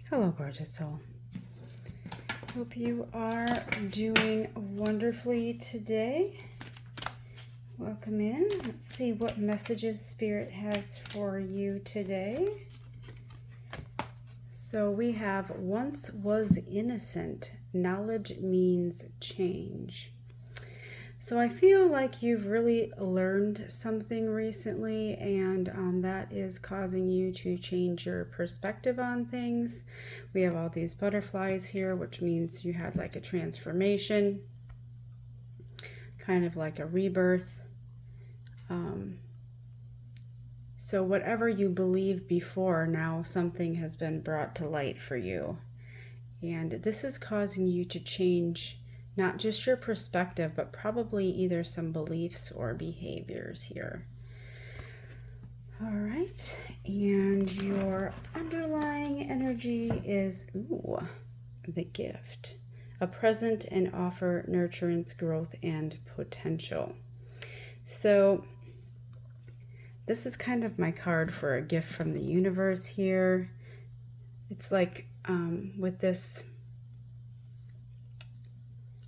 Hello, gorgeous soul. Hope you are doing wonderfully today. Welcome in. Let's see what messages Spirit has for you today. So we have once was innocent. Knowledge means change. So I feel like you've really learned something recently, and that is causing you to change your perspective on things. We have all these butterflies here, which means you had like a transformation, kind of like a rebirth. So whatever you believed before, now something has been brought to light for you. And this is causing you to change not just your perspective, but probably either some beliefs or behaviors here. All right, and your underlying energy is, the gift. A present and offer nurturance, growth, and potential. So this is kind of my card for a gift from the universe here. It's like with this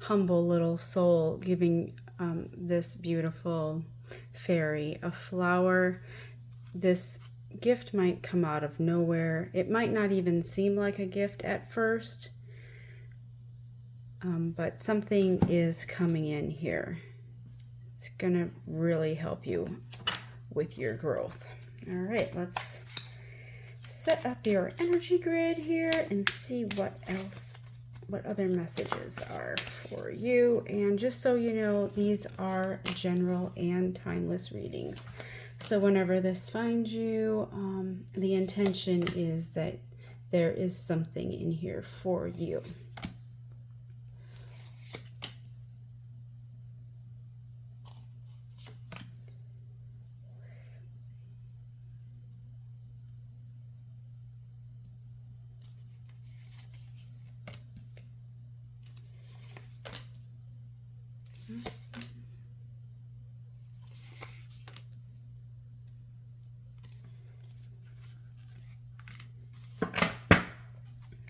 humble little soul giving this beautiful fairy a flower. This gift might come out of nowhere. It might not even seem like a gift at first, but something is coming in here. It's gonna really help you with your growth. All right, let's set up your energy grid here and see what other messages are for you. And just so you know, these are general and timeless readings. So whenever this finds you, the intention is that there is something in here for you.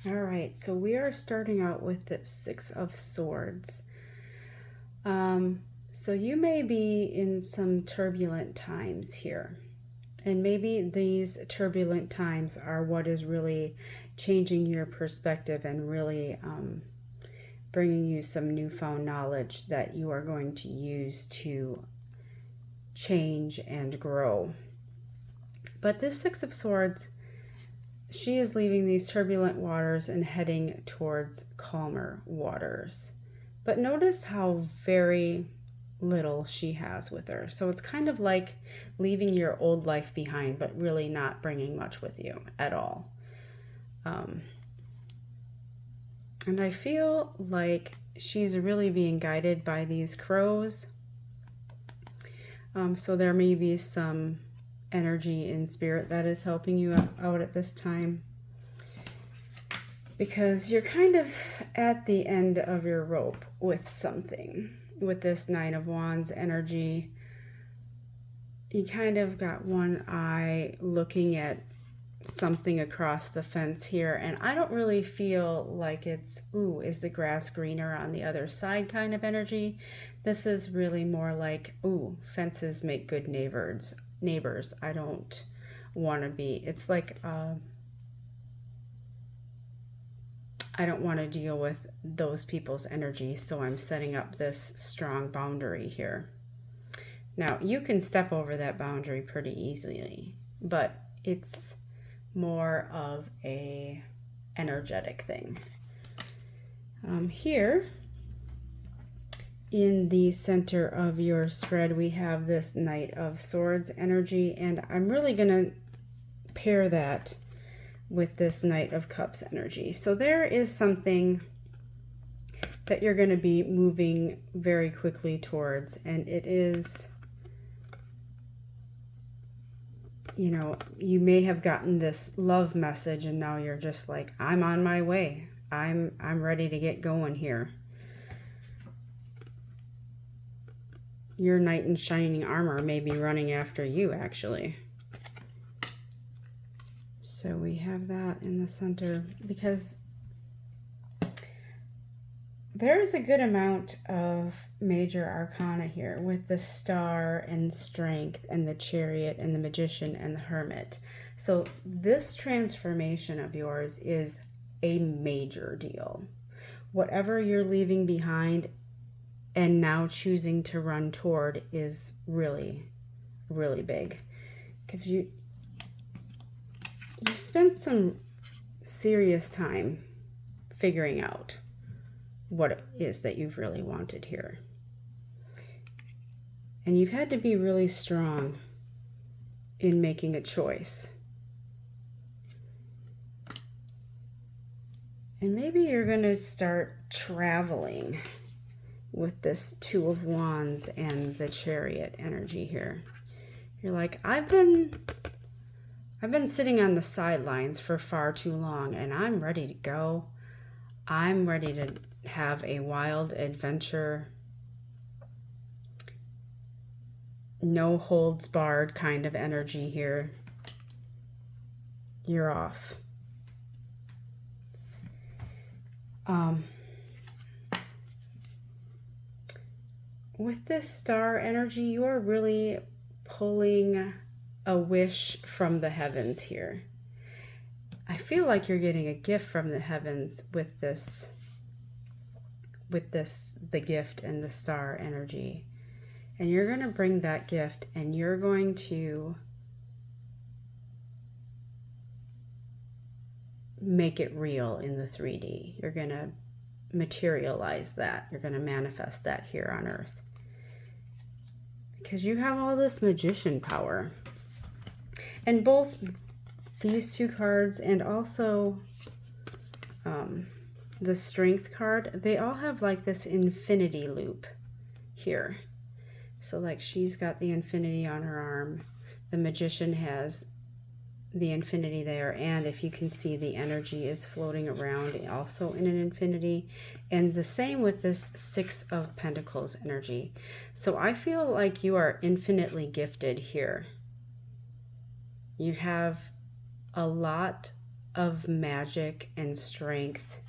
All right, so we are starting out with the Six of Swords. So you may be in some turbulent times here. And maybe these turbulent times are what is really changing your perspective and really bringing you some newfound knowledge that you are going to use to change and grow. But this Six of Swords, she is leaving these turbulent waters and heading towards calmer waters. But notice how very little she has with her. So it's kind of like leaving your old life behind, but really not bringing much with you at all. And I feel like she's really being guided by these crows. So there may be some energy in spirit that is helping you out at this time, because you're kind of at the end of your rope with something. With this Nine of Wands energy, you kind of got one eye looking at something across the fence here, and I don't really feel like it's, is the grass greener on the other side kind of energy. This is really more like, fences make good neighbors. I don't want to be, it's like, I don't want to deal with those people's energy, so I'm setting up this strong boundary here. Now, you can step over that boundary pretty easily, but it's more of a energetic thing. Here, in the center of your spread, we have this Knight of Swords energy, and I'm really going to pair that with this Knight of Cups energy. So there is something that you're going to be moving very quickly towards, and it is, you may have gotten this love message and now you're just like, I'm on my way. I'm ready to get going here. Your knight in shining armor may be running after you, actually. So we have that in the center because there's a good amount of major arcana here with the Star and Strength and the Chariot and the Magician and the Hermit. So this transformation of yours is a major deal. Whatever you're leaving behind and now choosing to run toward is really, really big. Because you spent some serious time figuring out what it is that you've really wanted here. And you've had to be really strong in making a choice. And maybe you're going to start traveling with this Two of Wands and the Chariot energy here. You're like, I've been sitting on the sidelines for far too long, and I'm ready to go. I'm ready to have a wild adventure, no holds barred kind of energy here. You're off. With this Star energy, you are really pulling a wish from the heavens here. I feel like you're getting a gift from the heavens with this, the gift and the Star energy. And you're going to bring that gift and you're going to make it real in the 3D. You're going to materialize that. You're going to manifest that here on Earth. Because you have all this magician power. And both these two cards and also the Strength card, they all have like this infinity loop here. So like she's got the infinity on her arm. The Magician has the infinity there, and if you can see, the energy is floating around also in an infinity. And the same with this Six of Pentacles energy. So I feel like you are infinitely gifted here. You have a lot of magic and strength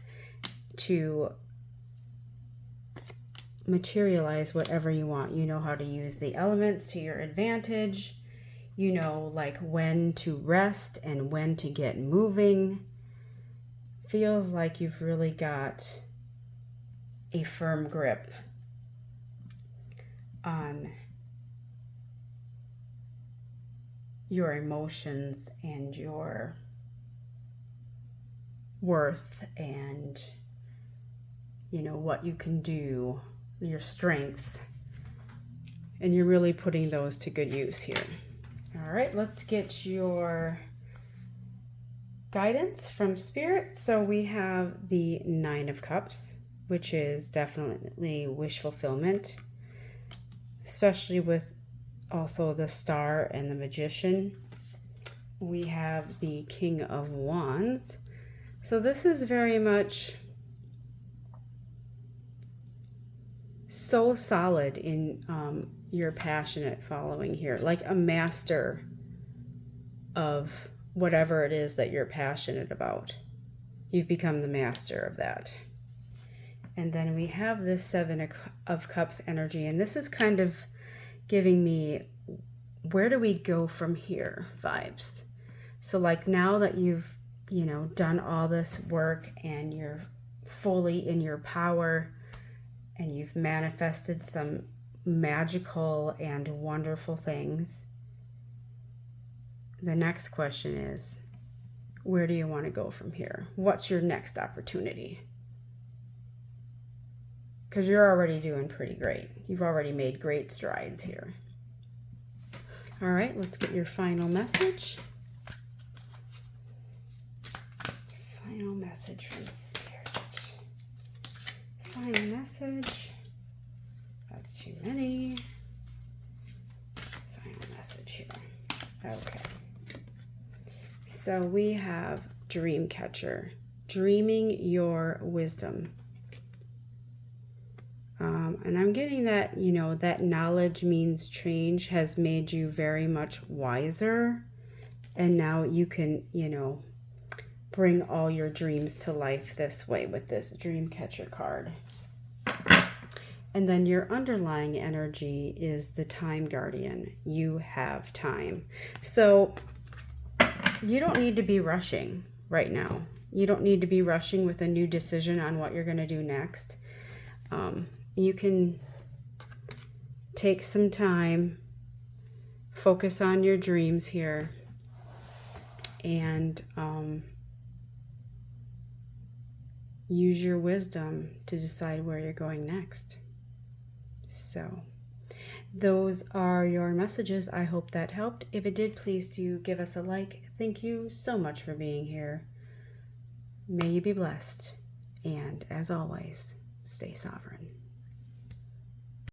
to materialize whatever you want. You know how to use the elements to your advantage. You know, like when to rest and when to get moving. Feels like you've really got a firm grip on your emotions and your worth and, you know, what you can do, your strengths. And you're really putting those to good use here. All right, let's get your guidance from Spirit. So we have the Nine of Cups, which is definitely wish fulfillment, especially with also the Star and the Magician. We have the King of Wands. So this is very much so solid in your passionate following here, like a master of whatever it is that you're passionate about. You've become the master of that. And then we have this Seven of Cups energy, and this is kind of giving me where do we go from here vibes. So like now that you've, you know, done all this work and you're fully in your power and you've manifested some magical and wonderful things, the next question is, where do you want to go from here? What's your next opportunity? Because you're already doing pretty great. You've already made great strides here. All right, let's get your final message. Final message from Spirit. Final message. That's too many. Final message here. Okay. So we have Dreamcatcher, dreaming your wisdom. And I'm getting that, you know, that knowledge means change has made you very much wiser And now you can, you know, bring all your dreams to life this way with this dream catcher card. And then your underlying energy is the time guardian. You have time. So you don't need to be rushing right now. You don't need to be rushing with a new decision on what you're going to do next. You can take some time, focus on your dreams here, and use your wisdom to decide where you're going next. So those are your messages. I hope that helped. If it did, please do give us a like. Thank you so much for being here. May you be blessed. And as always, stay sovereign.